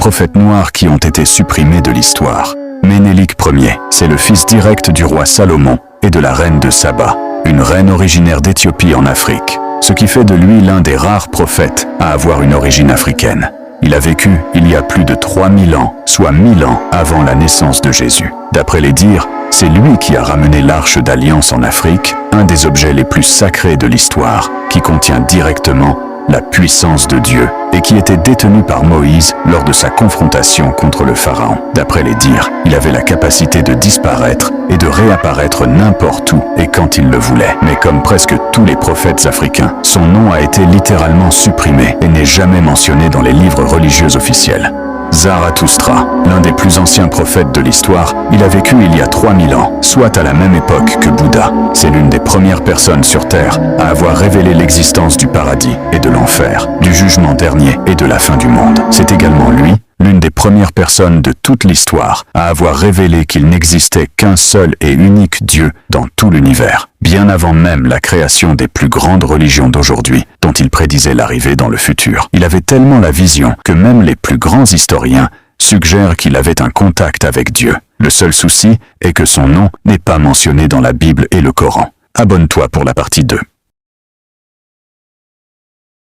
prophètes noirs qui ont été supprimés de l'histoire. Ménélik Ier, c'est le fils direct du roi Salomon et de la reine de Saba, une reine originaire d'Éthiopie en Afrique, ce qui fait de lui l'un des rares prophètes à avoir une origine africaine. Il a vécu il y a plus de 3000 ans, soit 1000 ans avant la naissance de Jésus. D'après les dires, c'est lui qui a ramené l'Arche d'Alliance en Afrique, un des objets les plus sacrés de l'histoire, qui contient directement la puissance de Dieu et qui était détenu par Moïse lors de sa confrontation contre le Pharaon. D'après les dires, il avait la capacité de disparaître et de réapparaître n'importe où et quand il le voulait. Mais comme presque tous les prophètes africains, son nom a été littéralement supprimé et n'est jamais mentionné dans les livres religieux officiels. Zarathustra, l'un des plus anciens prophètes de l'histoire, il a vécu il y a 3000 ans, soit à la même époque que Bouddha. C'est l'une des premières personnes sur Terre à avoir révélé l'existence du paradis et de l'enfer, du jugement dernier et de la fin du monde. C'est également lui, l'une des premières personnes de toute l'histoire à avoir révélé qu'il n'existait qu'un seul et unique Dieu dans tout l'univers, bien avant même la création des plus grandes religions d'aujourd'hui, dont il prédisait l'arrivée dans le futur. Il avait tellement la vision que même les plus grands historiens suggèrent qu'il avait un contact avec Dieu. Le seul souci est que son nom n'est pas mentionné dans la Bible et le Coran. Abonne-toi pour la partie 2.